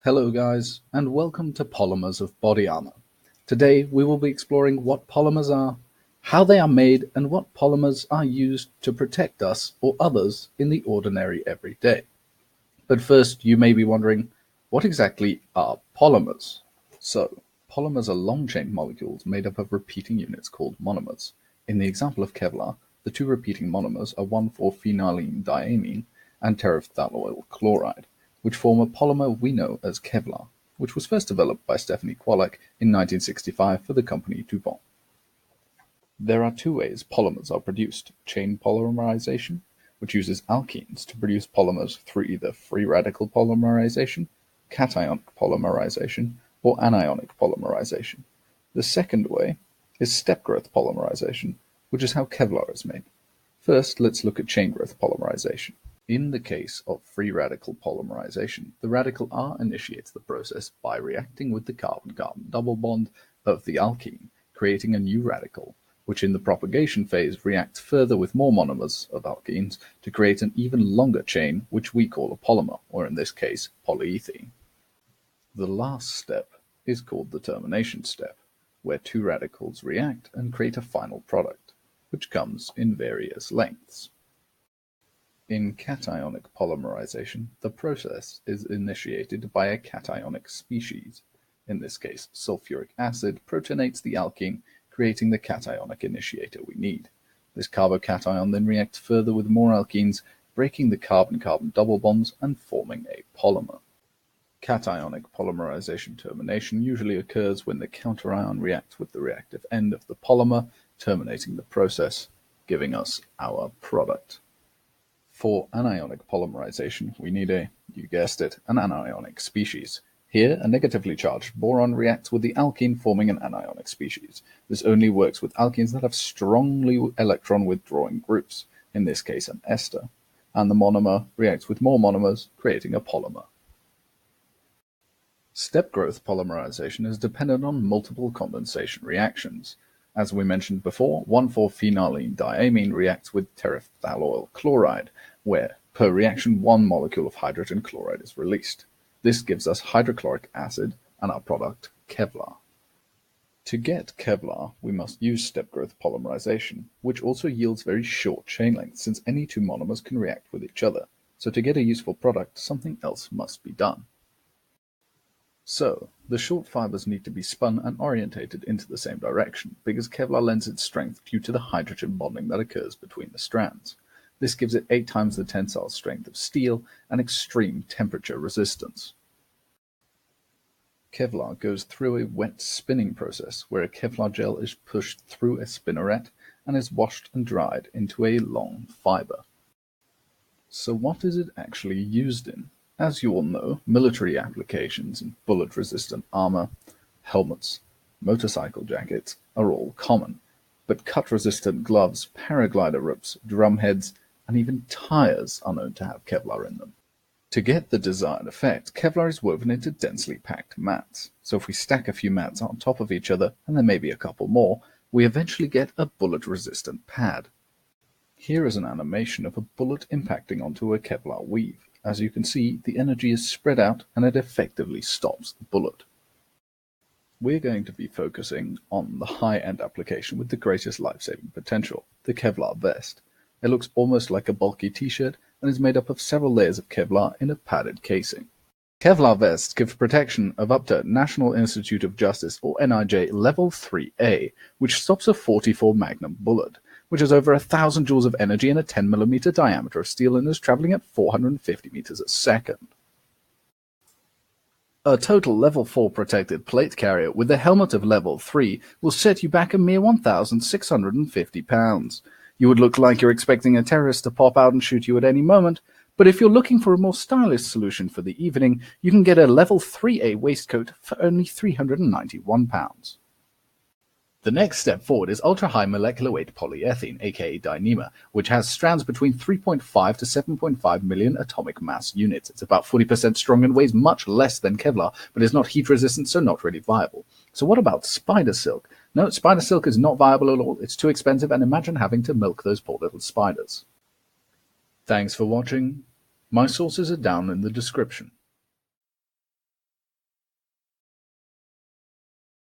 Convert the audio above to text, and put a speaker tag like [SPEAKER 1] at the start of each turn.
[SPEAKER 1] Hello guys, and welcome to Polymers of Body Armor. Today we will be exploring what polymers are, how they are made, and what polymers are used to protect us or others in the ordinary everyday. But first you may be wondering, what exactly are polymers? So, polymers are long-chain molecules made up of repeating units called monomers. In the example of Kevlar, the two repeating monomers are 1,4-phenylene diamine and terephthalonyl chloride, which form a polymer we know as Kevlar, which was first developed by Stephanie Kwolek in 1965 for the company DuPont. There are two ways polymers are produced: chain polymerization, which uses alkenes to produce polymers through either free radical polymerization, cationic polymerization, or anionic polymerization. The second way is step growth polymerization, which is how Kevlar is made. First, let's look at chain growth polymerization. In the case of free radical polymerization, the radical R initiates the process by reacting with the carbon-carbon double bond of the alkene, creating a new radical, which in the propagation phase reacts further with more monomers of alkenes to create an even longer chain, which we call a polymer, or in this case, polyethene. The last step is called the termination step, where two radicals react and create a final product, which comes in various lengths. In cationic polymerization, the process is initiated by a cationic species. In this case, sulfuric acid protonates the alkene, creating the cationic initiator we need. This carbocation then reacts further with more alkenes, breaking the carbon-carbon double bonds and forming a polymer. Cationic polymerization termination usually occurs when the counterion reacts with the reactive end of the polymer, terminating the process, giving us our product. For anionic polymerization, we need you guessed it, an anionic species. Here, a negatively charged boron reacts with the alkene, forming an anionic species. This only works with alkenes that have strongly electron-withdrawing groups, in this case an ester, and the monomer reacts with more monomers, creating a polymer. Step growth polymerization is dependent on multiple condensation reactions. As we mentioned before, 1,4-phenylene diamine reacts with terephthalonyl chloride, where, per reaction, one molecule of hydrogen chloride is released. This gives us hydrochloric acid and our product, Kevlar. To get Kevlar, we must use step growth polymerization, which also yields very short chain lengths since any two monomers can react with each other. So to get a useful product, something else must be done. So, the short fibers need to be spun and orientated into the same direction, because Kevlar lends its strength due to the hydrogen bonding that occurs between the strands. This gives it 8 times the tensile strength of steel and extreme temperature resistance. Kevlar goes through a wet spinning process, where a Kevlar gel is pushed through a spinneret and is washed and dried into a long fiber. So what is it actually used in? As you all know, military applications in bullet-resistant armor, helmets, motorcycle jackets are all common, but cut-resistant gloves, paraglider ropes, drumheads, and even tires are known to have Kevlar in them. To get the desired effect, Kevlar is woven into densely packed mats. So if we stack a few mats on top of each other, and there may be a couple more, we eventually get a bullet-resistant pad. Here is an animation of a bullet impacting onto a Kevlar weave. As you can see, the energy is spread out and it effectively stops the bullet. We're going to be focusing on the high-end application with the greatest life-saving potential, the Kevlar vest. It looks almost like a bulky t-shirt and is made up of several layers of Kevlar in a padded casing. Kevlar vests give protection of up to National Institute of Justice or NIJ Level 3A, which stops a .44 Magnum bullet, which has over 1,000 joules of energy and a 10mm diameter of steel and is traveling at 450 meters a second. A total Level 4 protected plate carrier with a helmet of Level 3 will set you back a mere 1,650 pounds. You would look like you're expecting a terrorist to pop out and shoot you at any moment, but if you're looking for a more stylish solution for the evening, you can get a Level 3A waistcoat for only 391 pounds. The next step forward is ultra-high molecular weight polyethylene, aka Dyneema, which has strands between 3.5 to 7.5 million atomic mass units. It's about 40% strong and weighs much less than Kevlar, but is not heat resistant, so not really viable. So what about spider silk? No, spider silk is not viable at all. It's too expensive, and imagine having to milk those poor little spiders. Thanks for watching. My sources are down in the description.